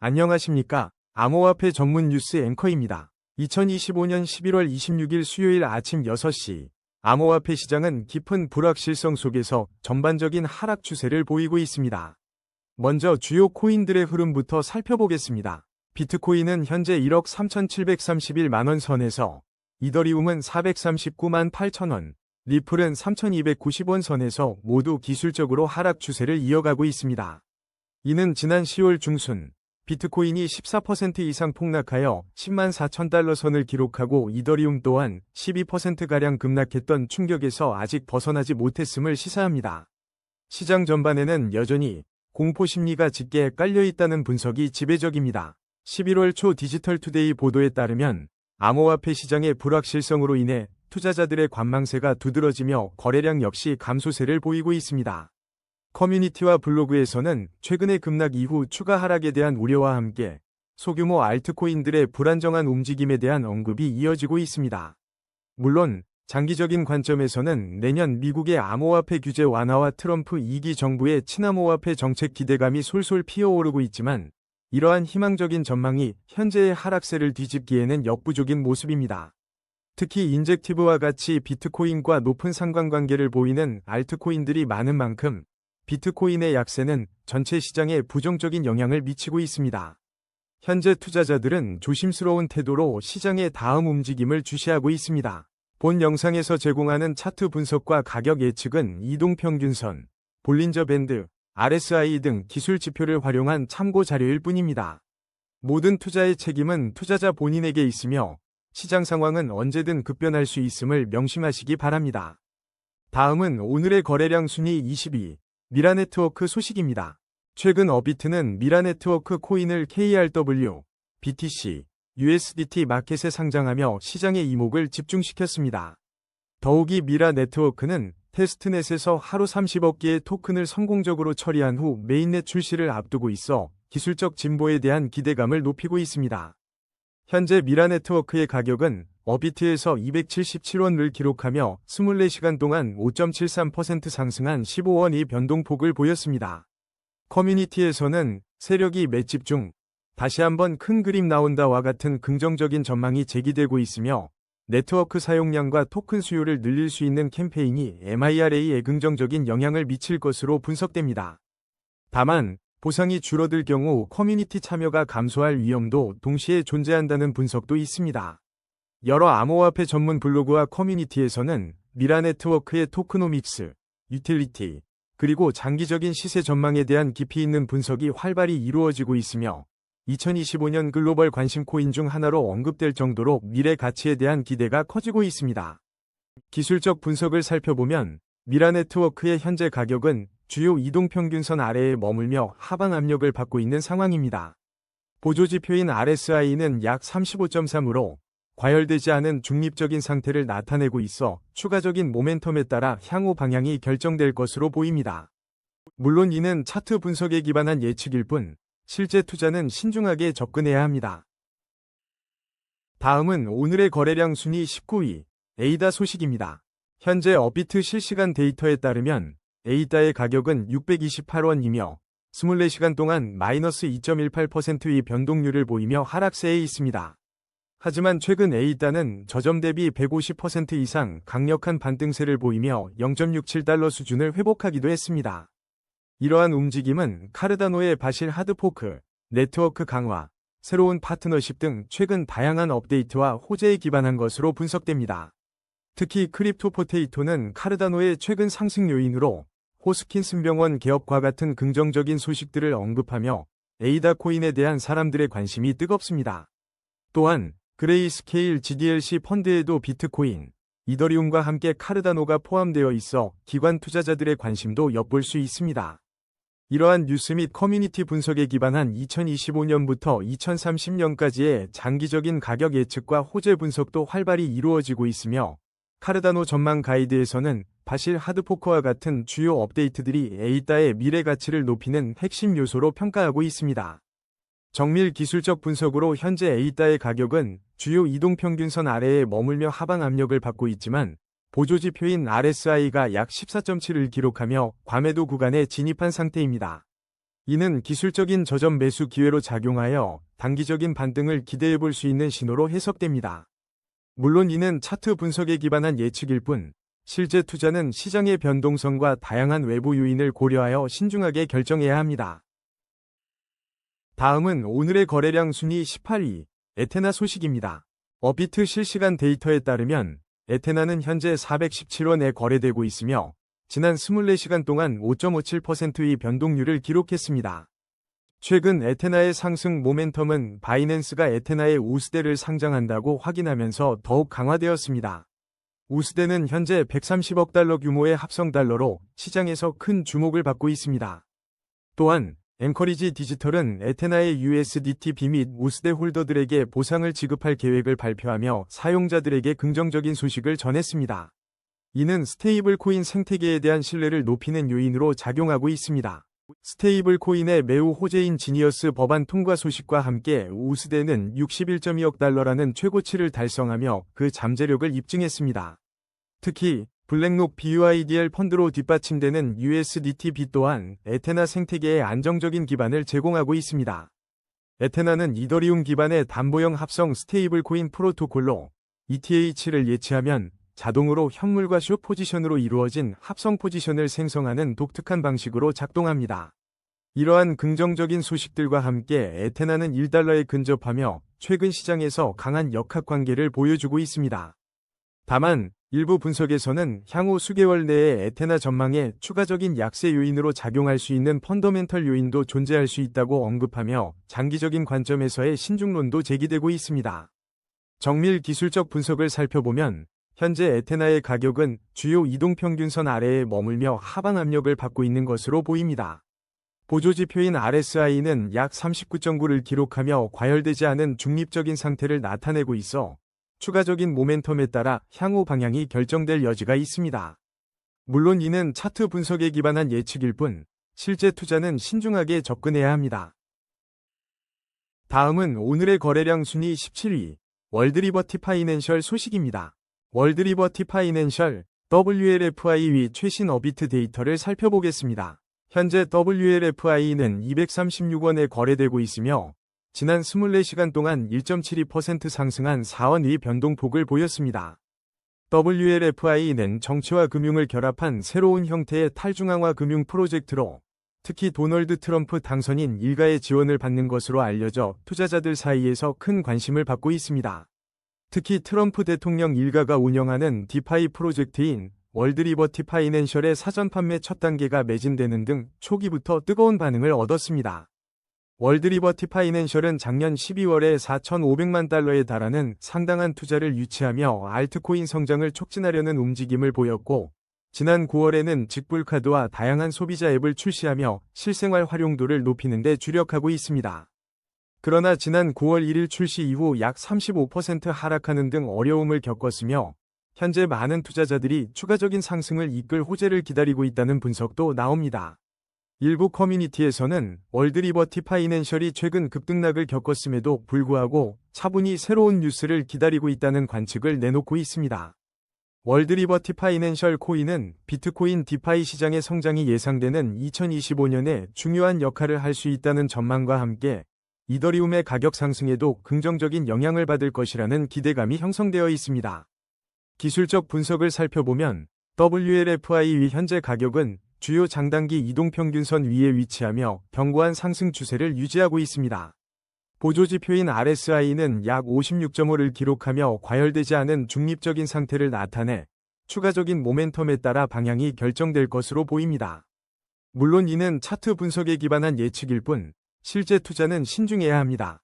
안녕하십니까. 암호화폐 전문 뉴스 앵커입니다. 2025년 11월 26일 수요일 아침 6시, 암호화폐 시장은 깊은 불확실성 속에서 전반적인 하락 추세를 보이고 있습니다. 먼저 주요 코인들의 흐름부터 살펴보겠습니다. 비트코인은 현재 1억 3,731만 원 선에서, 이더리움은 439만 8천 원, 리플은 3,290원 선에서 모두 기술적으로 하락 추세를 이어가고 있습니다. 이는 지난 10월 중순, 비트코인이 14% 이상 폭락하여 10만 4천 달러 선을 기록하고 이더리움 또한 12%가량 급락했던 충격에서 아직 벗어나지 못했음을 시사합니다. 시장 전반에는 여전히 공포 심리가 짙게 깔려 있다는 분석이 지배적입니다. 11월 초 디지털투데이 보도에 따르면 암호화폐 시장의 불확실성으로 인해 투자자들의 관망세가 두드러지며 거래량 역시 감소세를 보이고 있습니다. 커뮤니티와 블로그에서는 최근의 급락 이후 추가 하락에 대한 우려와 함께 소규모 알트코인들의 불안정한 움직임에 대한 언급이 이어지고 있습니다. 물론 장기적인 관점에서는 내년 미국의 암호화폐 규제 완화와 트럼프 2기 정부의 친암호화폐 정책 기대감이 솔솔 피어오르고 있지만 이러한 희망적인 전망이 현재의 하락세를 뒤집기에는 역부족인 모습입니다. 특히 인젝티브와 같이 비트코인과 높은 상관관계를 보이는 알트코인들이 많은 만큼 비트코인의 약세는 전체 시장에 부정적인 영향을 미치고 있습니다. 현재 투자자들은 조심스러운 태도로 시장의 다음 움직임을 주시하고 있습니다. 본 영상에서 제공하는 차트 분석과 가격 예측은 이동평균선, 볼린저 밴드, RSI 등 기술 지표를 활용한 참고 자료일 뿐입니다. 모든 투자의 책임은 투자자 본인에게 있으며 시장 상황은 언제든 급변할 수 있음을 명심하시기 바랍니다. 다음은 오늘의 거래량 순위 22. 미라네트워크 소식입니다. 최근 어비트는 미라네트워크 코인을 KRW, BTC, USDT 마켓에 상장하며 시장의 이목을 집중시켰습니다. 더욱이 미라네트워크는 테스트넷에서 하루 30억 개의 토큰을 성공적으로 처리한 후 메인넷 출시를 앞두고 있어 기술적 진보에 대한 기대감을 높이고 있습니다. 현재 미라네트워크의 가격은 어비트에서 277원을 기록하며 24시간 동안 5.73% 상승한 15원이 변동폭을 보였습니다. 커뮤니티에서는 세력이 맷집 중 다시 한번 큰 그림 나온다와 같은 긍정적인 전망이 제기되고 있으며 네트워크 사용량과 토큰 수요를 늘릴 수 있는 캠페인이 MIRA에 긍정적인 영향을 미칠 것으로 분석됩니다. 다만 보상이 줄어들 경우 커뮤니티 참여가 감소할 위험도 동시에 존재한다는 분석도 있습니다. 여러 암호화폐 전문 블로그와 커뮤니티에서는 미라네트워크의 토크노믹스, 유틸리티, 그리고 장기적인 시세 전망에 대한 깊이 있는 분석이 활발히 이루어지고 있으며 2025년 글로벌 관심 코인 중 하나로 언급될 정도로 미래 가치에 대한 기대가 커지고 있습니다. 기술적 분석을 살펴보면 미라네트워크의 현재 가격은 주요 이동평균선 아래에 머물며 하방 압력을 받고 있는 상황입니다. 보조지표인 RSI는 약 35.3으로 과열되지 않은 중립적인 상태를 나타내고 있어 추가적인 모멘텀에 따라 향후 방향이 결정될 것으로 보입니다. 물론 이는 차트 분석에 기반한 예측일 뿐 실제 투자는 신중하게 접근해야 합니다. 다음은 오늘의 거래량 순위 19위, 에이다 소식입니다. 현재 어비트 실시간 데이터에 따르면 에이다의 가격은 628원이며 24시간 동안 마이너스 2.18%의 변동률을 보이며 하락세에 있습니다. 하지만 최근 에이다는 저점 대비 150% 이상 강력한 반등세를 보이며 0.67달러 수준을 회복하기도 했습니다. 이러한 움직임은 카르다노의 바실 하드포크, 네트워크 강화, 새로운 파트너십 등 최근 다양한 업데이트와 호재에 기반한 것으로 분석됩니다. 특히 크립토포테이토는 카르다노의 최근 상승 요인으로 호스킨슨병원 개업과 같은 긍정적인 소식들을 언급하며 에이다 코인에 대한 사람들의 관심이 뜨겁습니다. 또한 그레이스케일 GDLC 펀드에도 비트코인, 이더리움과 함께 카르다노가 포함되어 있어 기관 투자자들의 관심도 엿볼 수 있습니다. 이러한 뉴스 및 커뮤니티 분석에 기반한 2025년부터 2030년까지의 장기적인 가격 예측과 호재 분석도 활발히 이루어지고 있으며 카르다노 전망 가이드에서는 바실 하드포크와 같은 주요 업데이트들이 에이다의 미래 가치를 높이는 핵심 요소로 평가하고 있습니다. 정밀 기술적 분석으로 현재 에이다의 가격은 주요 이동평균선 아래에 머물며 하방 압력을 받고 있지만 보조지표인 RSI가 약 14.7을 기록하며 과매도 구간에 진입한 상태입니다. 이는 기술적인 저점 매수 기회로 작용하여 단기적인 반등을 기대해 볼 수 있는 신호로 해석됩니다. 물론 이는 차트 분석에 기반한 예측일 뿐, 실제 투자는 시장의 변동성과 다양한 외부 요인을 고려하여 신중하게 결정해야 합니다. 다음은 오늘의 거래량 순위 18위, 에테나 소식입니다. 업비트 실시간 데이터에 따르면 에테나는 현재 417원에 거래되고 있으며 지난 24시간 동안 5.57%의 변동률을 기록했습니다. 최근 에테나의 상승 모멘텀은 바이낸스가 에테나의 우스대를 상장한다고 확인하면서 더욱 강화되었습니다. 우스대는 현재 130억 달러 규모의 합성 달러로 시장에서 큰 주목을 받고 있습니다. 또한 앵커리지 디지털은 에테나의 USDT 및 우스대 홀더들에게 보상을 지급할 계획을 발표하며 사용자들에게 긍정적인 소식을 전했습니다. 이는 스테이블 코인 생태계에 대한 신뢰를 높이는 요인으로 작용하고 있습니다. 스테이블 코인의 매우 호재인 지니어스 법안 통과 소식과 함께 우스대는 61.2억 달러라는 최고치를 달성하며 그 잠재력을 입증했습니다. 특히 블랙록 BUIDL 펀드로 뒷받침되는 USDT 또한 에테나 생태계에 안정적인 기반을 제공하고 있습니다. 에테나는 이더리움 기반의 담보형 합성 스테이블 코인 프로토콜로 ETH를 예치하면 자동으로 현물과 숏 포지션으로 이루어진 합성 포지션을 생성하는 독특한 방식으로 작동합니다. 이러한 긍정적인 소식들과 함께 에테나는 1달러에 근접하며 최근 시장에서 강한 역학관계를 보여주고 있습니다. 다만 일부 분석에서는 향후 수개월 내에 에테나 전망에 추가적인 약세 요인으로 작용할 수 있는 펀더멘털 요인도 존재할 수 있다고 언급하며 장기적인 관점에서의 신중론도 제기되고 있습니다. 정밀 기술적 분석을 살펴보면 현재 에테나의 가격은 주요 이동평균선 아래에 머물며 하방 압력을 받고 있는 것으로 보입니다. 보조지표인 RSI는 약 39.9를 기록하며 과열되지 않은 중립적인 상태를 나타내고 있어 추가적인 모멘텀에 따라 향후 방향이 결정될 여지가 있습니다. 물론 이는 차트 분석에 기반한 예측일 뿐 실제 투자는 신중하게 접근해야 합니다. 다음은 오늘의 거래량 순위 17위, 월드리버티 파이낸셜 소식입니다. 월드리버티 파이낸셜 WLFI 최신 업비트 데이터를 살펴보겠습니다. 현재 WLFI는 236원에 거래되고 있으며 지난 24시간 동안 1.72% 상승한 4원의 변동폭을 보였습니다. WLFI는 정치와 금융을 결합한 새로운 형태의 탈중앙화 금융 프로젝트로 특히 도널드 트럼프 당선인 일가의 지원을 받는 것으로 알려져 투자자들 사이에서 큰 관심을 받고 있습니다. 특히 트럼프 대통령 일가가 운영하는 디파이 프로젝트인 월드리버티 파이낸셜의 사전 판매 첫 단계가 매진되는 등 초기부터 뜨거운 반응을 얻었습니다. 월드리버티 파이낸셜은 작년 12월에 4,500만 달러에 달하는 상당한 투자를 유치하며 알트코인 성장을 촉진하려는 움직임을 보였고 지난 9월에는 직불카드와 다양한 소비자 앱을 출시하며 실생활 활용도를 높이는 데 주력하고 있습니다. 그러나 지난 9월 1일 출시 이후 약 35% 하락하는 등 어려움을 겪었으며 현재 많은 투자자들이 추가적인 상승을 이끌 호재를 기다리고 있다는 분석도 나옵니다. 일부 커뮤니티에서는 월드리버티 파이낸셜이 최근 급등락을 겪었음에도 불구하고 차분히 새로운 뉴스를 기다리고 있다는 관측을 내놓고 있습니다. 월드리버티 파이낸셜 코인은 비트코인 디파이 시장의 성장이 예상되는 2025년에 중요한 역할을 할 수 있다는 전망과 함께 이더리움의 가격 상승에도 긍정적인 영향을 받을 것이라는 기대감이 형성되어 있습니다. 기술적 분석을 살펴보면 WLFI 현재 가격은 주요 장단기 이동평균선 위에 위치하며 견고한 상승 추세를 유지하고 있습니다. 보조지표인 RSI는 약 56.5를 기록하며 과열되지 않은 중립적인 상태를 나타내 추가적인 모멘텀에 따라 방향이 결정될 것으로 보입니다. 물론 이는 차트 분석에 기반한 예측일 뿐 실제 투자는 신중해야 합니다.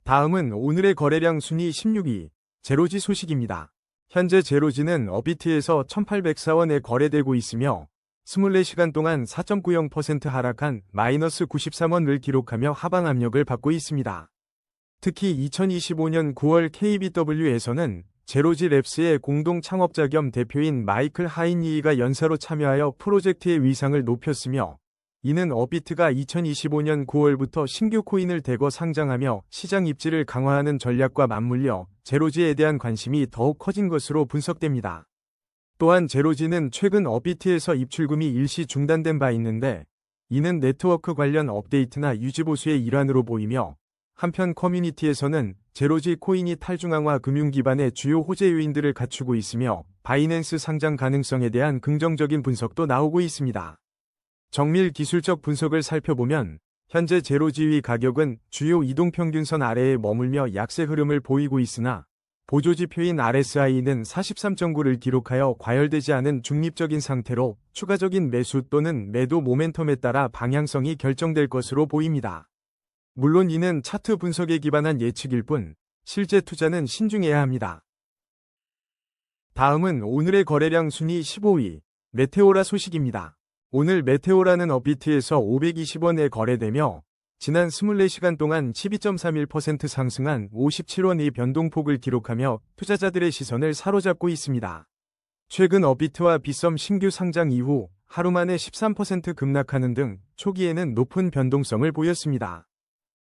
다음은 오늘의 거래량 순위 16위, 제로지 소식입니다. 현재 제로지는 업비트에서 1,804원에 거래되고 있으며 24시간 동안 4.90% 하락한 마이너스 93원을 기록하며 하방 압력을 받고 있습니다. 특히 2025년 9월 KBW에서는 제로지 랩스의 공동 창업자 겸 대표인 마이클 하이니가 연사로 참여하여 프로젝트의 위상을 높였으며 이는 업비트가 2025년 9월부터 신규 코인을 대거 상장하며 시장 입지를 강화하는 전략과 맞물려 제로지에 대한 관심이 더욱 커진 것으로 분석됩니다. 또한 제로지는 최근 업비트에서 입출금이 일시 중단된 바 있는데 이는 네트워크 관련 업데이트나 유지보수의 일환으로 보이며, 한편 커뮤니티에서는 제로지 코인이 탈중앙화 금융 기반의 주요 호재 요인들을 갖추고 있으며 바이낸스 상장 가능성에 대한 긍정적인 분석도 나오고 있습니다. 정밀 기술적 분석을 살펴보면 현재 제로지위 가격은 주요 이동평균선 아래에 머물며 약세 흐름을 보이고 있으나 보조지표인 RSI는 43.9를 기록하여 과열되지 않은 중립적인 상태로 추가적인 매수 또는 매도 모멘텀에 따라 방향성이 결정될 것으로 보입니다. 물론 이는 차트 분석에 기반한 예측일 뿐 실제 투자는 신중해야 합니다. 다음은 오늘의 거래량 순위 15위 메테오라 소식입니다. 오늘 메테오라는 업비트에서 520원에 거래되며 지난 24시간 동안 12.31% 상승한 57원의 변동폭을 기록하며 투자자들의 시선을 사로잡고 있습니다. 최근 업비트와 빗썸 신규 상장 이후 하루 만에 13% 급락하는 등 초기에는 높은 변동성을 보였습니다.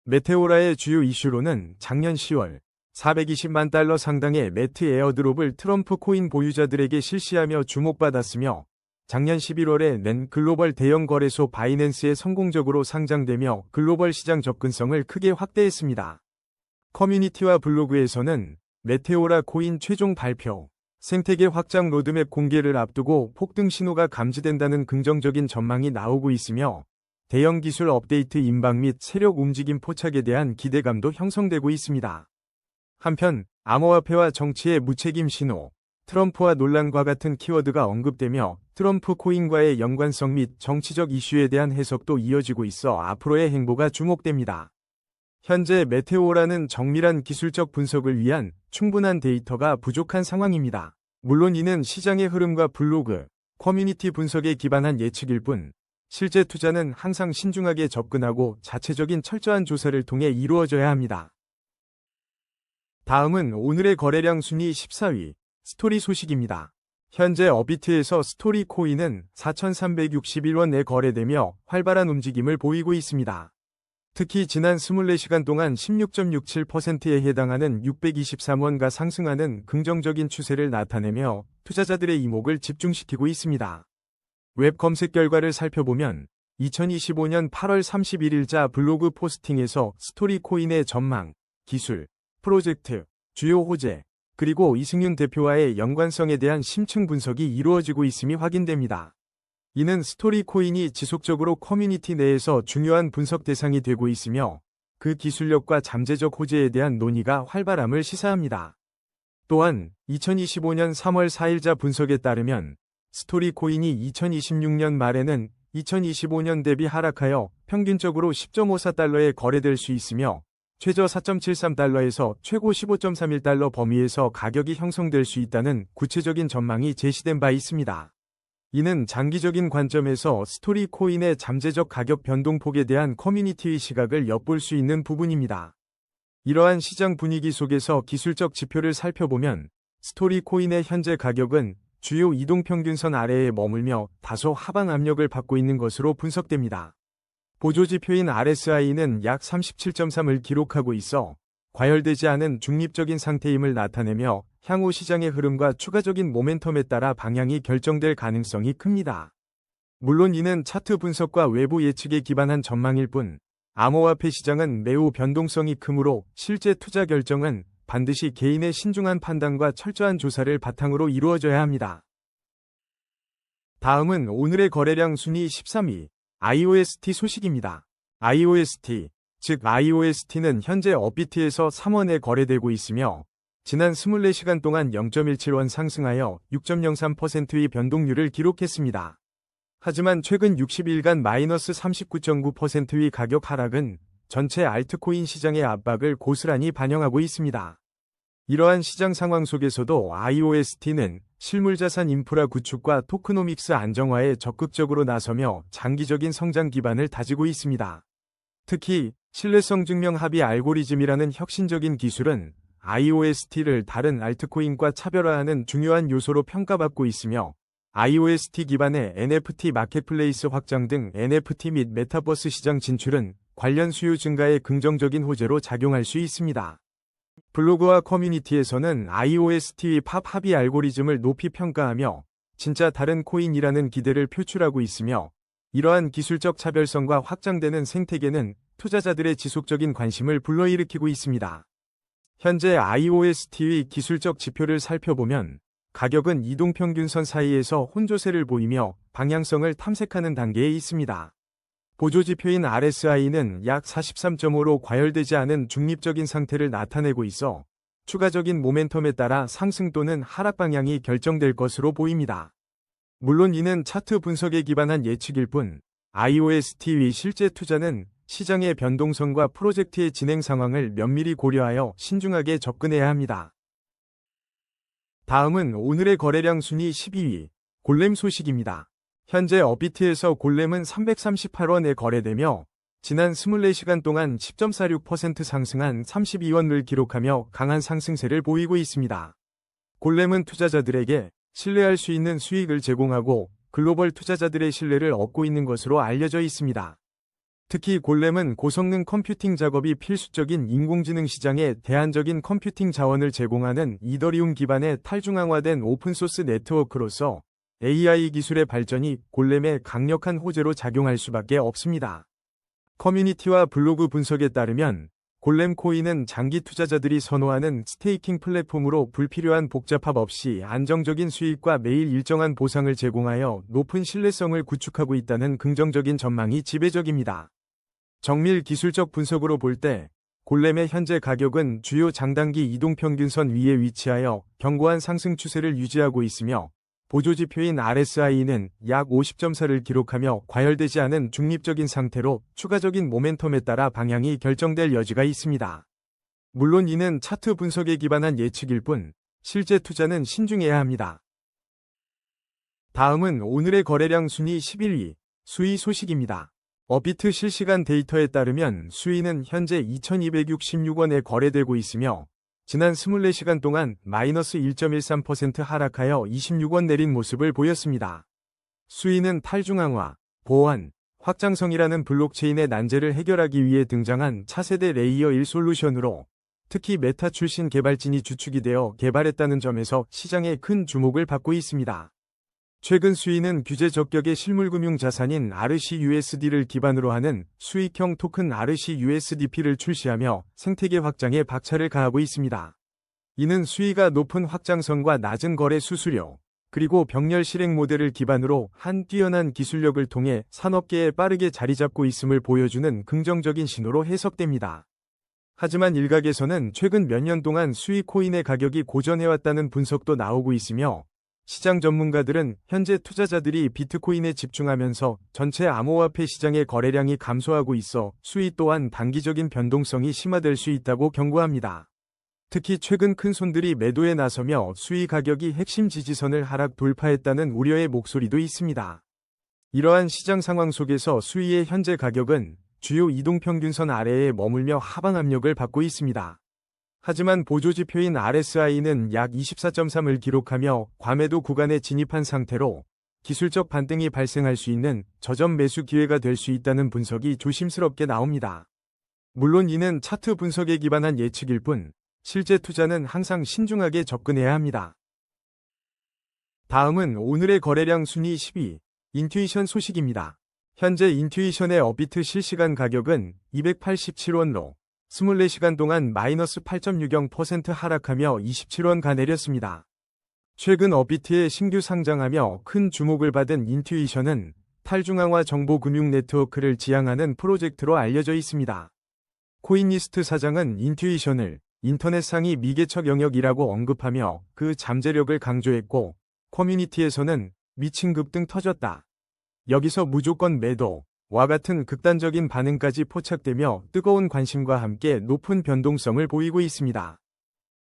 메테오라의 주요 이슈로는 작년 10월 420만 달러 상당의 매트 에어드롭을 트럼프 코인 보유자들에게 실시하며 주목받았으며 작년 11월에 낸 글로벌 대형 거래소 바이낸스에 성공적으로 상장되며 글로벌 시장 접근성을 크게 확대했습니다. 커뮤니티와 블로그에서는 메테오라 코인 최종 발표, 생태계 확장 로드맵 공개를 앞두고 폭등 신호가 감지된다는 긍정적인 전망이 나오고 있으며 대형 기술 업데이트 임박 및 세력 움직임 포착에 대한 기대감도 형성되고 있습니다. 한편 암호화폐와 정치의 무책임 신호, 트럼프와 논란과 같은 키워드가 언급되며 트럼프 코인과의 연관성 및 정치적 이슈에 대한 해석도 이어지고 있어 앞으로의 행보가 주목됩니다. 현재 메테오라는 정밀한 기술적 분석을 위한 충분한 데이터가 부족한 상황입니다. 물론 이는 시장의 흐름과 블로그, 커뮤니티 분석에 기반한 예측일 뿐 실제 투자는 항상 신중하게 접근하고 자체적인 철저한 조사를 통해 이루어져야 합니다. 다음은 오늘의 거래량 순위 14위 스토리 소식입니다. 현재 업비트에서 스토리 코인은 4,361원에 거래되며 활발한 움직임을 보이고 있습니다. 특히 지난 24시간 동안 16.67%에 해당하는 623원가 상승하는 긍정적인 추세를 나타내며 투자자들의 이목을 집중시키고 있습니다. 웹 검색 결과를 살펴보면 2025년 8월 31일자 블로그 포스팅에서 스토리 코인의 전망, 기술, 프로젝트, 주요 호재, 그리고 이승윤 대표와의 연관성에 대한 심층 분석이 이루어지고 있음이 확인됩니다. 이는 스토리 코인이 지속적으로 커뮤니티 내에서 중요한 분석 대상이 되고 있으며 그 기술력과 잠재적 호재에 대한 논의가 활발함을 시사합니다. 또한 2025년 3월 4일자 분석에 따르면 스토리 코인이 2026년 말에는 2025년 대비 하락하여 평균적으로 10.54달러에 거래될 수 있으며 최저 4.73달러에서 최고 15.31달러 범위에서 가격이 형성될 수 있다는 구체적인 전망이 제시된 바 있습니다. 이는 장기적인 관점에서 스토리 코인의 잠재적 가격 변동폭에 대한 커뮤니티의 시각을 엿볼 수 있는 부분입니다. 이러한 시장 분위기 속에서 기술적 지표를 살펴보면 스토리 코인의 현재 가격은 주요 이동평균선 아래에 머물며 다소 하방 압력을 받고 있는 것으로 분석됩니다. 보조지표인 RSI는 약 37.3을 기록하고 있어 과열되지 않은 중립적인 상태임을 나타내며 향후 시장의 흐름과 추가적인 모멘텀에 따라 방향이 결정될 가능성이 큽니다. 물론 이는 차트 분석과 외부 예측에 기반한 전망일 뿐 암호화폐 시장은 매우 변동성이 크므로 실제 투자 결정은 반드시 개인의 신중한 판단과 철저한 조사를 바탕으로 이루어져야 합니다. 다음은 오늘의 거래량 순위 13위 IOST 소식입니다. IOST, 즉 IOST는 현재 업비트에서 3원에 거래되고 있으며 지난 24시간 동안 0.17원 상승하여 6.03%의 변동률을 기록했습니다. 하지만 최근 60일간 마이너스 39.9%의 가격 하락은 전체 알트코인 시장의 압박을 고스란히 반영하고 있습니다. 이러한 시장 상황 속에서도 IOST는 실물자산 인프라 구축과 토크노믹스 안정화에 적극적으로 나서며 장기적인 성장 기반을 다지고 있습니다. 특히 신뢰성 증명 합의 알고리즘이라는 혁신적인 기술은 IOST를 다른 알트코인과 차별화하는 중요한 요소로 평가받고 있으며 IOST 기반의 NFT 마켓플레이스 확장 등 NFT 및 메타버스 시장 진출은 관련 수요 증가에 긍정적인 호재로 작용할 수 있습니다. 블로그와 커뮤니티에서는 IOST의 팝 합의 알고리즘을 높이 평가하며 진짜 다른 코인이라는 기대를 표출하고 있으며 이러한 기술적 차별성과 확장되는 생태계는 투자자들의 지속적인 관심을 불러일으키고 있습니다. 현재 IOST의 기술적 지표를 살펴보면 가격은 이동평균선 사이에서 혼조세를 보이며 방향성을 탐색하는 단계에 있습니다. 보조지표인 RSI는 약 43.5로 과열되지 않은 중립적인 상태를 나타내고 있어 추가적인 모멘텀에 따라 상승 또는 하락 방향이 결정될 것으로 보입니다. 물론 이는 차트 분석에 기반한 예측일 뿐 IOST의 실제 투자는 시장의 변동성과 프로젝트의 진행 상황을 면밀히 고려하여 신중하게 접근해야 합니다. 다음은 오늘의 거래량 순위 12위, 골렘 소식입니다. 현재 업비트에서 골렘은 338원에 거래되며 지난 24시간 동안 10.46% 상승한 32원을 기록하며 강한 상승세를 보이고 있습니다. 골렘은 투자자들에게 신뢰할 수 있는 수익을 제공하고 글로벌 투자자들의 신뢰를 얻고 있는 것으로 알려져 있습니다. 특히 골렘은 고성능 컴퓨팅 작업이 필수적인 인공지능 시장에 대안적인 컴퓨팅 자원을 제공하는 이더리움 기반의 탈중앙화된 오픈소스 네트워크로서 AI 기술의 발전이 골렘의 강력한 호재로 작용할 수밖에 없습니다. 커뮤니티와 블로그 분석에 따르면 골렘 코인은 장기 투자자들이 선호하는 스테이킹 플랫폼으로 불필요한 복잡함 없이 안정적인 수익과 매일 일정한 보상을 제공하여 높은 신뢰성을 구축하고 있다는 긍정적인 전망이 지배적입니다. 정밀 기술적 분석으로 볼 때 골렘의 현재 가격은 주요 장단기 이동평균선 위에 위치하여 견고한 상승 추세를 유지하고 있으며 보조지표인 RSI는 약 50.4를 기록하며 과열되지 않은 중립적인 상태로 추가적인 모멘텀에 따라 방향이 결정될 여지가 있습니다. 물론 이는 차트 분석에 기반한 예측일 뿐 실제 투자는 신중해야 합니다. 다음은 오늘의 거래량 순위 11위, 수위 소식입니다. 업비트 실시간 데이터에 따르면 수위는 현재 2266원에 거래되고 있으며 지난 24시간 동안 마이너스 1.13% 하락하여 26원 내린 모습을 보였습니다. 수위는 탈중앙화, 보안, 확장성이라는 블록체인의 난제를 해결하기 위해 등장한 차세대 레이어 1 솔루션으로 특히 메타 출신 개발진이 주축이 되어 개발했다는 점에서 시장에 큰 주목을 받고 있습니다. 최근 수위는 규제 적격의 실물금융 자산인 RCUSD를 기반으로 하는 수익형 토큰 RCUSDP를 출시하며 생태계 확장에 박차를 가하고 있습니다. 이는 수위가 높은 확장성과 낮은 거래 수수료, 그리고 병렬 실행 모델을 기반으로 한 뛰어난 기술력을 통해 산업계에 빠르게 자리잡고 있음을 보여주는 긍정적인 신호로 해석됩니다. 하지만 일각에서는 최근 몇 년 동안 수위 코인의 가격이 고전해왔다는 분석도 나오고 있으며 시장 전문가들은 현재 투자자들이 비트코인에 집중하면서 전체 암호화폐 시장의 거래량이 감소하고 있어 수위 또한 단기적인 변동성이 심화될 수 있다고 경고합니다. 특히 최근 큰 손들이 매도에 나서며 수위 가격이 핵심 지지선을 하락 돌파했다는 우려의 목소리도 있습니다. 이러한 시장 상황 속에서 수위의 현재 가격은 주요 이동평균선 아래에 머물며 하방 압력을 받고 있습니다. 하지만 보조지표인 RSI는 약 24.3을 기록하며 과매도 구간에 진입한 상태로 기술적 반등이 발생할 수 있는 저점 매수 기회가 될 수 있다는 분석이 조심스럽게 나옵니다. 물론 이는 차트 분석에 기반한 예측일 뿐 실제 투자는 항상 신중하게 접근해야 합니다. 다음은 오늘의 거래량 순위 10위, 인투이션 소식입니다. 현재 인투이션의 업비트 실시간 가격은 287원로 24시간 동안 마이너스 8.60% 하락하며 27원가 내렸습니다. 최근 업비트에 신규 상장하며 큰 주목을 받은 인투이션은 탈중앙화 정보금융 네트워크를 지향하는 프로젝트로 알려져 있습니다. 코인리스트 사장은 인투이션을 인터넷 상위 미개척 영역이라고 언급하며 그 잠재력을 강조했고 커뮤니티에서는 미친 급등 터졌다. 여기서 무조건 매도. 와 같은 극단적인 반응까지 포착되며 뜨거운 관심과 함께 높은 변동성을 보이고 있습니다.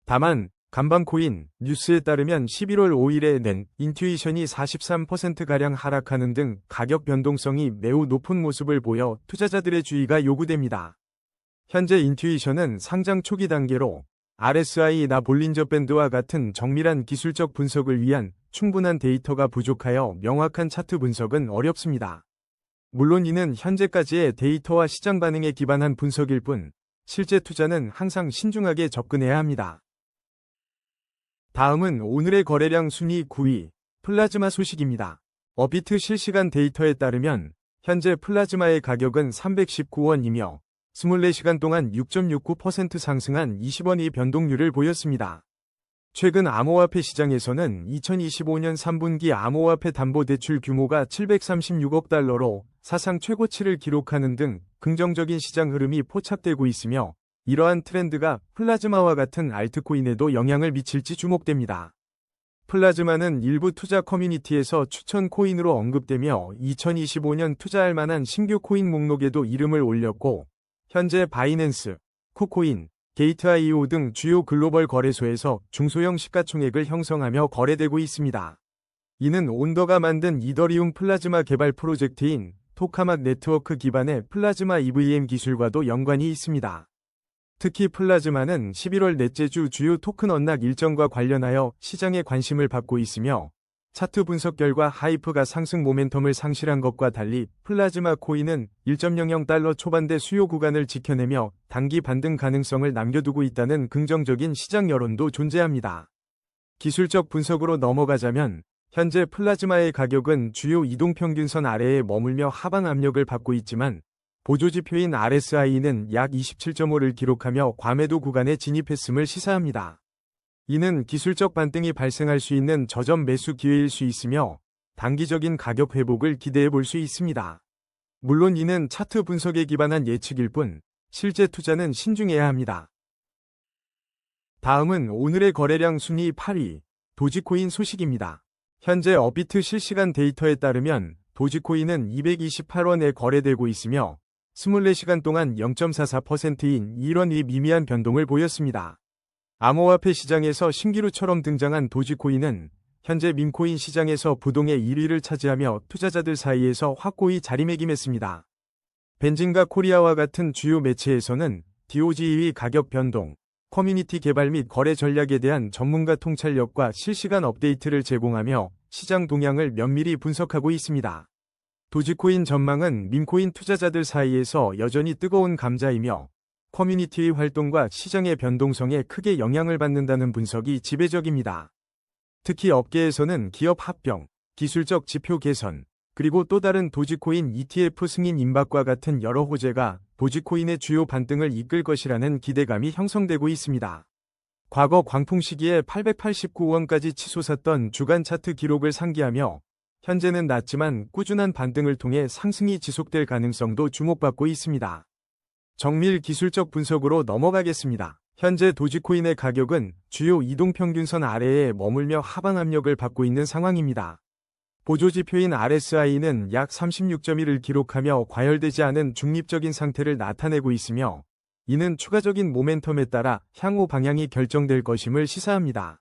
다만 간밤코인 뉴스에 따르면 11월 5일에 낸 인투이션이 43%가량 하락하는 등 가격 변동성이 매우 높은 모습을 보여 투자자들의 주의가 요구됩니다. 현재 인투이션은 상장 초기 단계로 RSI나 볼린저 밴드와 같은 정밀한 기술적 분석을 위한 충분한 데이터가 부족하여 명확한 차트 분석은 어렵습니다. 물론 이는 현재까지의 데이터와 시장 반응에 기반한 분석일 뿐 실제 투자는 항상 신중하게 접근해야 합니다. 다음은 오늘의 거래량 순위 9위, 플라즈마 소식입니다. 업비트 실시간 데이터에 따르면 현재 플라즈마의 가격은 319원이며 24시간 동안 6.69% 상승한 20원의 변동률을 보였습니다. 최근 암호화폐 시장에서는 2025년 3분기 암호화폐 담보대출 규모가 736억 달러로 사상 최고치를 기록하는 등 긍정적인 시장 흐름이 포착되고 있으며 이러한 트렌드가 플라즈마와 같은 알트코인에도 영향을 미칠지 주목됩니다. 플라즈마는 일부 투자 커뮤니티에서 추천 코인으로 언급되며 2025년 투자할 만한 신규 코인 목록에도 이름을 올렸고 현재 바이낸스, 쿠코인, 게이트.io 등 주요 글로벌 거래소에서 중소형 시가총액을 형성하며 거래되고 있습니다. 이는 온더가 만든 이더리움 플라즈마 개발 프로젝트인 토카막 네트워크 기반의 플라즈마 EVM 기술과도 연관이 있습니다. 특히 플라즈마는 11월 넷째 주 주요 토큰 언락 일정과 관련하여 시장의 관심을 받고 있으며 차트 분석 결과 하이프가 상승 모멘텀을 상실한 것과 달리 플라즈마 코인은 1.00달러 초반대 수요 구간을 지켜내며 단기 반등 가능성을 남겨두고 있다는 긍정적인 시장 여론도 존재합니다. 기술적 분석으로 넘어가자면 현재 플라즈마의 가격은 주요 이동평균선 아래에 머물며 하방 압력을 받고 있지만 보조지표인 RSI는 약 27.5를 기록하며 과매도 구간에 진입했음을 시사합니다. 이는 기술적 반등이 발생할 수 있는 저점 매수 기회일 수 있으며 단기적인 가격 회복을 기대해 볼 수 있습니다. 물론 이는 차트 분석에 기반한 예측일 뿐 실제 투자는 신중해야 합니다. 다음은 오늘의 거래량 순위 8위, 도지코인 소식입니다. 현재 업비트 실시간 데이터에 따르면 도지코인은 228원에 거래되고 있으며 24시간 동안 0.44%인 1원이 미미한 변동을 보였습니다. 암호화폐 시장에서 신기루처럼 등장한 도지코인은 현재 밈코인 시장에서 부동의 1위를 차지하며 투자자들 사이에서 확고히 자리매김했습니다. 벤진과 코리아와 같은 주요 매체에서는 DOG의 가격 변동, 커뮤니티 개발 및 거래 전략에 대한 전문가 통찰력과 실시간 업데이트를 제공하며 시장 동향을 면밀히 분석하고 있습니다. 도지코인 전망은 밈코인 투자자들 사이에서 여전히 뜨거운 감자이며 커뮤니티의 활동과 시장의 변동성에 크게 영향을 받는다는 분석이 지배적입니다. 특히 업계에서는 기업 합병, 기술적 지표 개선, 그리고 또 다른 도지코인 ETF 승인 임박과 같은 여러 호재가 도지코인의 주요 반등을 이끌 것이라는 기대감이 형성되고 있습니다. 과거 광풍 시기에 889원까지 치솟았던 주간 차트 기록을 상기하며 현재는 낮지만 꾸준한 반등을 통해 상승이 지속될 가능성도 주목받고 있습니다. 정밀 기술적 분석으로 넘어가겠습니다. 현재 도지코인의 가격은 주요 이동평균선 아래에 머물며 하방 압력을 받고 있는 상황입니다. 보조지표인 RSI는 약 36.1을 기록하며 과열되지 않은 중립적인 상태를 나타내고 있으며 이는 추가적인 모멘텀에 따라 향후 방향이 결정될 것임을 시사합니다.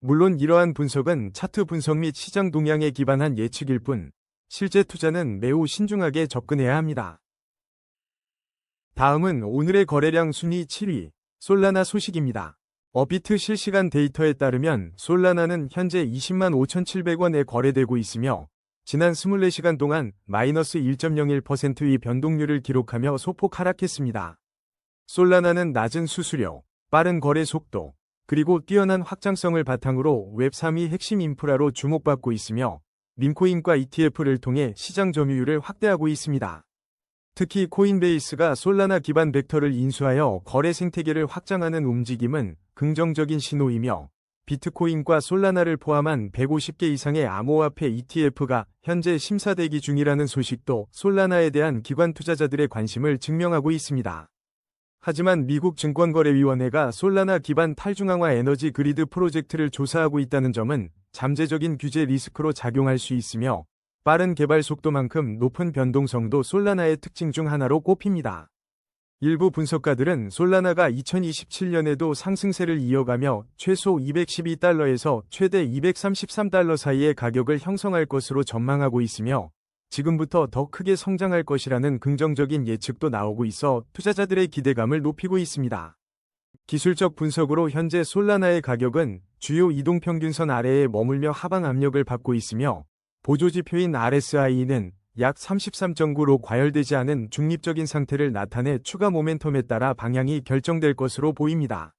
물론 이러한 분석은 차트 분석 및 시장 동향에 기반한 예측일 뿐 실제 투자는 매우 신중하게 접근해야 합니다. 다음은 오늘의 거래량 순위 7위, 솔라나 소식입니다. 업비트 실시간 데이터에 따르면 솔라나는 현재 20만 5,700원에 거래되고 있으며 지난 24시간 동안 마이너스 1.01%의 변동률을 기록하며 소폭 하락했습니다. 솔라나는 낮은 수수료, 빠른 거래 속도, 그리고 뛰어난 확장성을 바탕으로 웹3의 핵심 인프라로 주목받고 있으며 밈코인과 ETF를 통해 시장 점유율을 확대하고 있습니다. 특히 코인베이스가 솔라나 기반 벡터를 인수하여 거래 생태계를 확장하는 움직임은 긍정적인 신호이며 비트코인과 솔라나를 포함한 150개 이상의 암호화폐 ETF가 현재 심사 대기 중이라는 소식도 솔라나에 대한 기관 투자자들의 관심을 증명하고 있습니다. 하지만 미국 증권거래위원회가 솔라나 기반 탈중앙화 에너지 그리드 프로젝트를 조사하고 있다는 점은 잠재적인 규제 리스크로 작용할 수 있으며 빠른 개발 속도만큼 높은 변동성도 솔라나의 특징 중 하나로 꼽힙니다. 일부 분석가들은 솔라나가 2027년에도 상승세를 이어가며 최소 212달러에서 최대 233달러 사이의 가격을 형성할 것으로 전망하고 있으며 지금부터 더 크게 성장할 것이라는 긍정적인 예측도 나오고 있어 투자자들의 기대감을 높이고 있습니다. 기술적 분석으로 현재 솔라나의 가격은 주요 이동평균선 아래에 머물며 하방 압력을 받고 있으며 보조지표인 RSI는 약 33.9로 과열되지 않은 중립적인 상태를 나타내 추가 모멘텀에 따라 방향이 결정될 것으로 보입니다.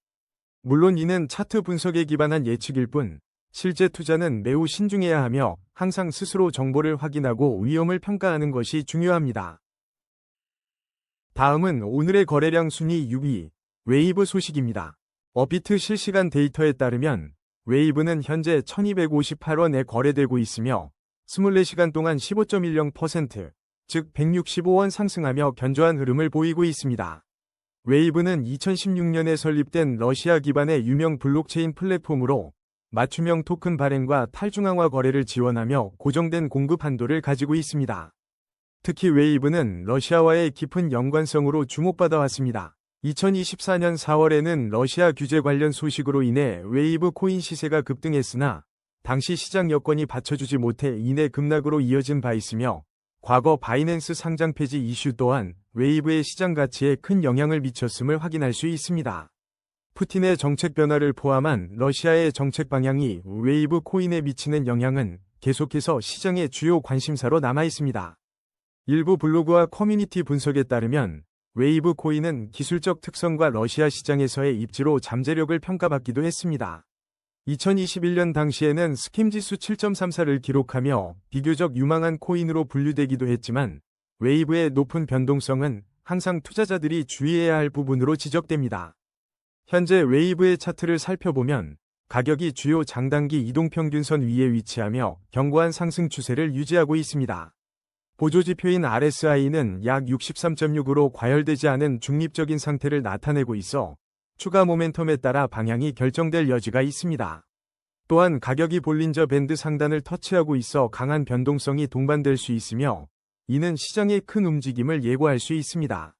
물론 이는 차트 분석에 기반한 예측일 뿐 실제 투자는 매우 신중해야 하며 항상 스스로 정보를 확인하고 위험을 평가하는 것이 중요합니다. 다음은 오늘의 거래량 순위 6위, 웨이브 소식입니다. 업비트 실시간 데이터에 따르면 웨이브는 현재 1258원에 거래되고 있으며 24시간 동안 15.10%, 즉 165원 상승하며 견조한 흐름을 보이고 있습니다. 웨이브는 2016년에 설립된 러시아 기반의 유명 블록체인 플랫폼으로 맞춤형 토큰 발행과 탈중앙화 거래를 지원하며 고정된 공급 한도를 가지고 있습니다. 특히 웨이브는 러시아와의 깊은 연관성으로 주목받아 왔습니다. 2024년 4월에는 러시아 규제 관련 소식으로 인해 웨이브 코인 시세가 급등했으나 당시 시장 여건이 받쳐주지 못해 이내 급락으로 이어진 바 있으며 과거 바이낸스 상장 폐지 이슈 또한 웨이브의 시장 가치에 큰 영향을 미쳤음을 확인할 수 있습니다. 푸틴의 정책 변화를 포함한 러시아의 정책 방향이 웨이브 코인에 미치는 영향은 계속해서 시장의 주요 관심사로 남아 있습니다. 일부 블로그와 커뮤니티 분석에 따르면 웨이브 코인은 기술적 특성과 러시아 시장에서의 입지로 잠재력을 평가받기도 했습니다. 2021년 당시에는 스킴 지수 7.34를 기록하며 비교적 유망한 코인으로 분류되기도 했지만 웨이브의 높은 변동성은 항상 투자자들이 주의해야 할 부분으로 지적됩니다. 현재 웨이브의 차트를 살펴보면 가격이 주요 장단기 이동평균선 위에 위치하며 견고한 상승 추세를 유지하고 있습니다. 보조지표인 RSI는 약 63.6으로 과열되지 않은 중립적인 상태를 나타내고 있어 추가 모멘텀에 따라 방향이 결정될 여지가 있습니다. 또한 가격이 볼린저 밴드 상단을 터치하고 있어 강한 변동성이 동반될 수 있으며 이는 시장의 큰 움직임을 예고할 수 있습니다.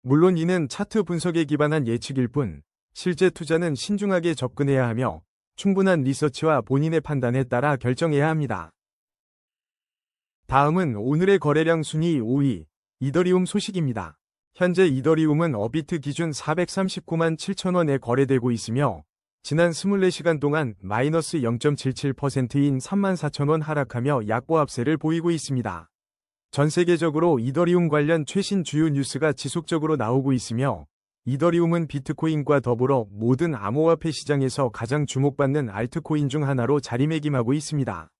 물론 이는 차트 분석에 기반한 예측일 뿐 실제 투자는 신중하게 접근해야 하며 충분한 리서치와 본인의 판단에 따라 결정해야 합니다. 다음은 오늘의 거래량 순위 5위, 이더리움 소식입니다. 현재 이더리움은 업비트 기준 439만 7천원에 거래되고 있으며 지난 24시간 동안 마이너스 0.77%인 34,000원 하락하며 약보합세를 보이고 있습니다. 전 세계적으로 이더리움 관련 최신 주요 뉴스가 지속적으로 나오고 있으며 이더리움은 비트코인과 더불어 모든 암호화폐 시장에서 가장 주목받는 알트코인 중 하나로 자리매김하고 있습니다.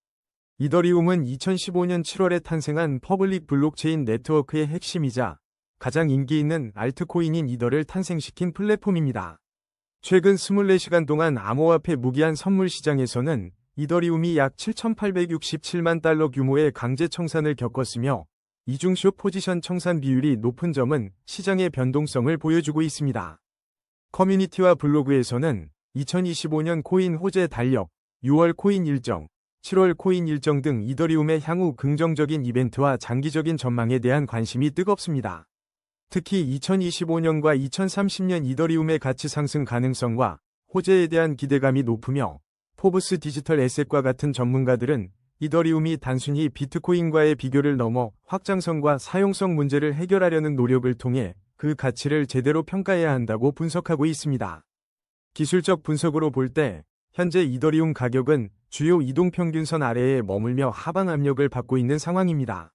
이더리움은 2015년 7월에 탄생한 퍼블릭 블록체인 네트워크의 핵심이자 가장 인기 있는 알트코인인 이더를 탄생시킨 플랫폼입니다. 최근 24시간 동안 암호화폐 무기한 선물 시장에서는 이더리움이 약 7,867만 달러 규모의 강제 청산을 겪었으며 이중 숏 포지션 청산 비율이 높은 점은 시장의 변동성을 보여주고 있습니다. 커뮤니티와 블로그에서는 2025년 코인 호재 달력, 6월 코인 일정, 7월 코인 일정 등 이더리움의 향후 긍정적인 이벤트와 장기적인 전망에 대한 관심이 뜨겁습니다. 특히 2025년과 2030년 이더리움의 가치 상승 가능성과 호재에 대한 기대감이 높으며 포브스 디지털 에셋과 같은 전문가들은 이더리움이 단순히 비트코인과의 비교를 넘어 확장성과 사용성 문제를 해결하려는 노력을 통해 그 가치를 제대로 평가해야 한다고 분석하고 있습니다. 기술적 분석으로 볼 때 현재 이더리움 가격은 주요 이동평균선 아래에 머물며 하방 압력을 받고 있는 상황입니다.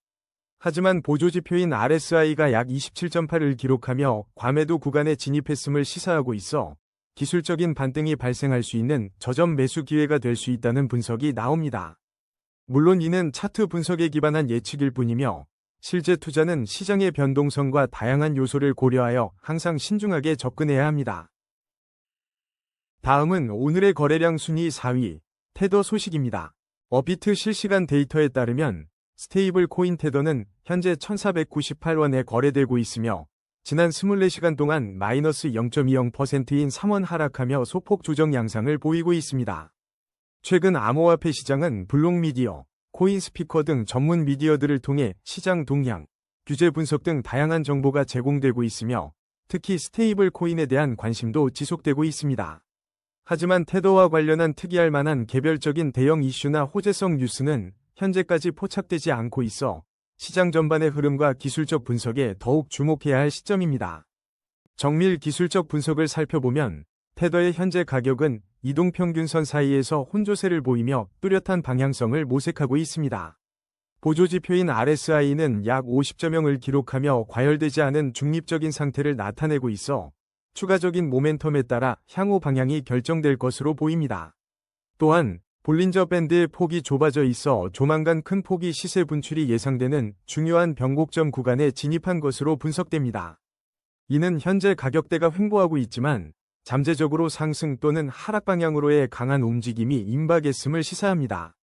하지만 보조지표인 RSI가 약 27.8을 기록하며 과매도 구간에 진입했음을 시사하고 있어 기술적인 반등이 발생할 수 있는 저점 매수 기회가 될 수 있다는 분석이 나옵니다. 물론 이는 차트 분석에 기반한 예측일 뿐이며 실제 투자는 시장의 변동성과 다양한 요소를 고려하여 항상 신중하게 접근해야 합니다. 다음은 오늘의 거래량 순위 4위, 테더 소식입니다. 업비트 실시간 데이터에 따르면 스테이블 코인 테더는 현재 1,498원에 거래되고 있으며 지난 24시간 동안 마이너스 0.20%인 3원 하락하며 소폭 조정 양상을 보이고 있습니다. 최근 암호화폐 시장은 블록미디어, 코인스피커 등 전문 미디어들을 통해 시장 동향, 규제 분석 등 다양한 정보가 제공되고 있으며 특히 스테이블 코인에 대한 관심도 지속되고 있습니다. 하지만 테더와 관련한 특이할 만한 개별적인 대형 이슈나 호재성 뉴스는 현재까지 포착되지 않고 있어 시장 전반의 흐름과 기술적 분석에 더욱 주목해야 할 시점입니다. 정밀 기술적 분석을 살펴보면 테더의 현재 가격은 이동평균선 사이에서 혼조세를 보이며 뚜렷한 방향성을 모색하고 있습니다. 보조지표인 RSI는 약 50.0을 기록하며 과열되지 않은 중립적인 상태를 나타내고 있어 추가적인 모멘텀에 따라 향후 방향이 결정될 것으로 보입니다. 또한 볼린저 밴드의 폭이 좁아져 있어 조만간 큰 폭의 시세 분출이 예상되는 중요한 변곡점 구간에 진입한 것으로 분석됩니다. 이는 현재 가격대가 횡보하고 있지만 잠재적으로 상승 또는 하락 방향으로의 강한 움직임이 임박했음을 시사합니다.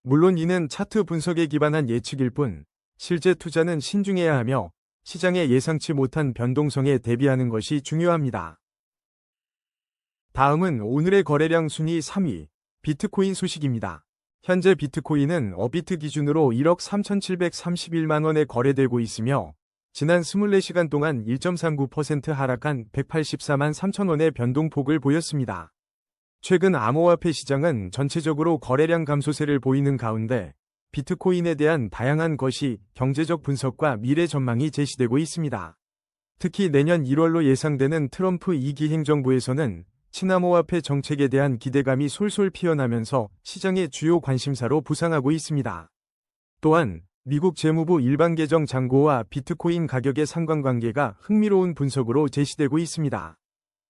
물론 이는 차트 분석에 기반한 예측일 뿐 실제 투자는 신중해야 하며 시장의 예상치 못한 변동성에 대비하는 것이 중요합니다. 다음은 오늘의 거래량 순위 3위, 비트코인 소식입니다. 현재 비트코인은 업비트 기준으로 1억 3,731만 원에 거래되고 있으며 지난 24시간 동안 1.39% 하락한 184만 3천 원의 변동폭을 보였습니다. 최근 암호화폐 시장은 전체적으로 거래량 감소세를 보이는 가운데 비트코인에 대한 다양한 것이 경제적 분석과 미래 전망이 제시되고 있습니다. 특히 내년 1월로 예상되는 트럼프 2기 행정부에서는 친암호화폐 정책에 대한 기대감이 솔솔 피어나면서 시장의 주요 관심사로 부상하고 있습니다. 또한 미국 재무부 일반계정 잔고와 비트코인 가격의 상관관계가 흥미로운 분석으로 제시되고 있습니다.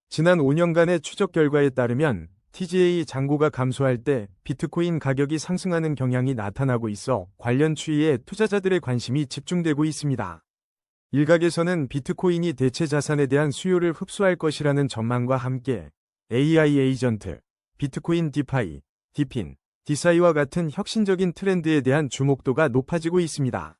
지난 5년간의 추적 결과에 따르면 TGA 잔고가 감소할 때 비트코인 가격이 상승하는 경향이 나타나고 있어 관련 추이에 투자자들의 관심이 집중되고 있습니다. 일각에서는 비트코인이 대체 자산에 대한 수요를 흡수할 것이라는 전망과 함께 AI 에이전트, 비트코인 디파이, 디핀, 디사이와 같은 혁신적인 트렌드에 대한 주목도가 높아지고 있습니다.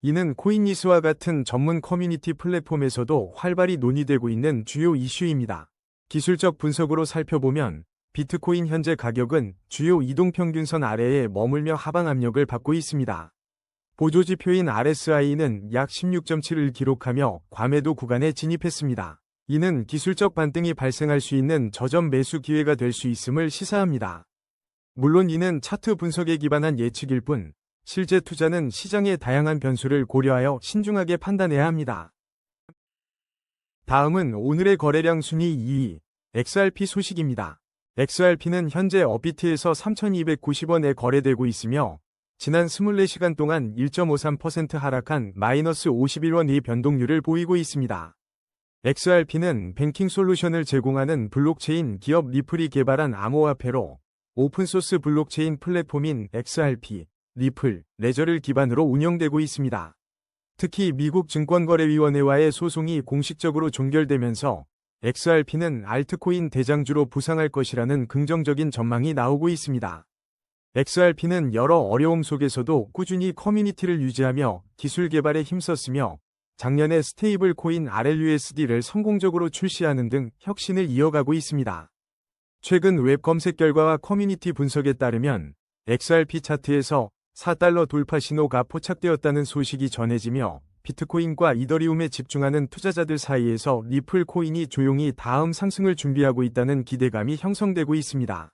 이는 코인니스와 같은 전문 커뮤니티 플랫폼에서도 활발히 논의되고 있는 주요 이슈입니다. 기술적 분석으로 살펴보면 비트코인 현재 가격은 주요 이동평균선 아래에 머물며 하방 압력을 받고 있습니다. 보조지표인 RSI는 약 16.7을 기록하며 과매도 구간에 진입했습니다. 이는 기술적 반등이 발생할 수 있는 저점 매수 기회가 될 수 있음을 시사합니다. 물론 이는 차트 분석에 기반한 예측일 뿐 실제 투자는 시장의 다양한 변수를 고려하여 신중하게 판단해야 합니다. 다음은 오늘의 거래량 순위 2위, XRP 소식입니다. XRP는 현재 업비트에서 3,290원에 거래되고 있으며 지난 24시간 동안 1.53% 하락한 마이너스 51원의 변동률을 보이고 있습니다. XRP는 뱅킹 솔루션을 제공하는 블록체인 기업 리플이 개발한 암호화폐로 오픈소스 블록체인 플랫폼인 XRP, 리플, 레저를 기반으로 운영되고 있습니다. 특히 미국 증권거래위원회와의 소송이 공식적으로 종결되면서 XRP는 알트코인 대장주로 부상할 것이라는 긍정적인 전망이 나오고 있습니다. XRP는 여러 어려움 속에서도 꾸준히 커뮤니티를 유지하며 기술 개발에 힘썼으며 작년에 스테이블 코인 RLUSD를 성공적으로 출시하는 등 혁신을 이어가고 있습니다. 최근 웹 검색 결과와 커뮤니티 분석에 따르면 XRP 차트에서 4달러 돌파 신호가 포착되었다는 소식이 전해지며 비트코인과 이더리움에 집중하는 투자자들 사이에서 리플 코인이 조용히 다음 상승을 준비하고 있다는 기대감이 형성되고 있습니다.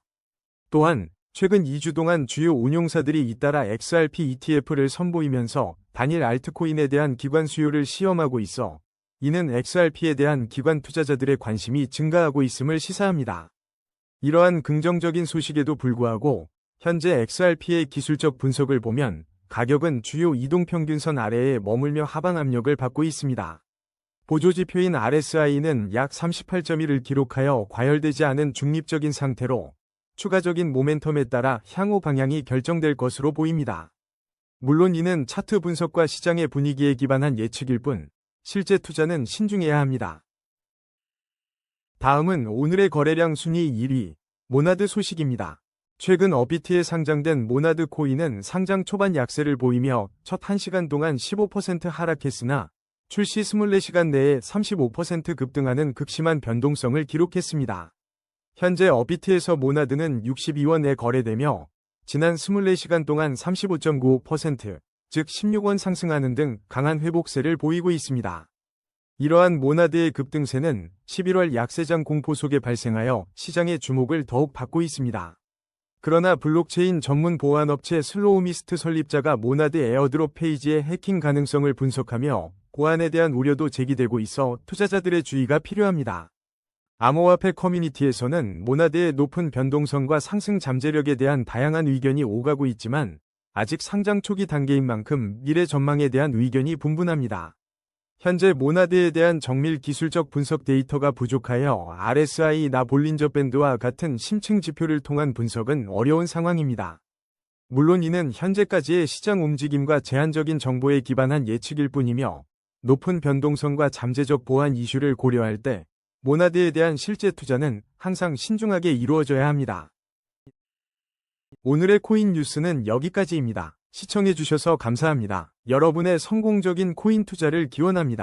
또한 최근 2주 동안 주요 운용사들이 잇따라 XRP ETF를 선보이면서 단일 알트코인에 대한 기관 수요를 시험하고 있어 이는 XRP에 대한 기관 투자자들의 관심이 증가하고 있음을 시사합니다. 이러한 긍정적인 소식에도 불구하고 현재 XRP의 기술적 분석을 보면 가격은 주요 이동평균선 아래에 머물며 하방 압력을 받고 있습니다. 보조지표인 RSI는 약 38.1을 기록하여 과열되지 않은 중립적인 상태로 추가적인 모멘텀에 따라 향후 방향이 결정될 것으로 보입니다. 물론 이는 차트 분석과 시장의 분위기에 기반한 예측일 뿐 실제 투자는 신중해야 합니다. 다음은 오늘의 거래량 순위 1위, 모나드 소식입니다. 최근 업비트에 상장된 모나드 코인은 상장 초반 약세를 보이며 첫 1시간 동안 15% 하락했으나 출시 24시간 내에 35% 급등하는 극심한 변동성을 기록했습니다. 현재 업비트에서 모나드는 62원에 거래되며 지난 24시간 동안 35.95%, 즉 16원 상승하는 등 강한 회복세를 보이고 있습니다. 이러한 모나드의 급등세는 11월 약세장 공포 속에 발생하여 시장의 주목을 더욱 받고 있습니다. 그러나 블록체인 전문 보안업체 슬로우미스트 설립자가 모나드 에어드롭 페이지의 해킹 가능성을 분석하며 보안에 대한 우려도 제기되고 있어 투자자들의 주의가 필요합니다. 암호화폐 커뮤니티에서는 모나드의 높은 변동성과 상승 잠재력에 대한 다양한 의견이 오가고 있지만 아직 상장 초기 단계인 만큼 미래 전망에 대한 의견이 분분합니다. 현재 모나드에 대한 정밀 기술적 분석 데이터가 부족하여 RSI나 볼린저 밴드와 같은 심층 지표를 통한 분석은 어려운 상황입니다. 물론 이는 현재까지의 시장 움직임과 제한적인 정보에 기반한 예측일 뿐이며 높은 변동성과 잠재적 보안 이슈를 고려할 때 모나드에 대한 실제 투자는 항상 신중하게 이루어져야 합니다. 오늘의 코인 뉴스는 여기까지입니다. 시청해주셔서 감사합니다. 여러분의 성공적인 코인 투자를 기원합니다.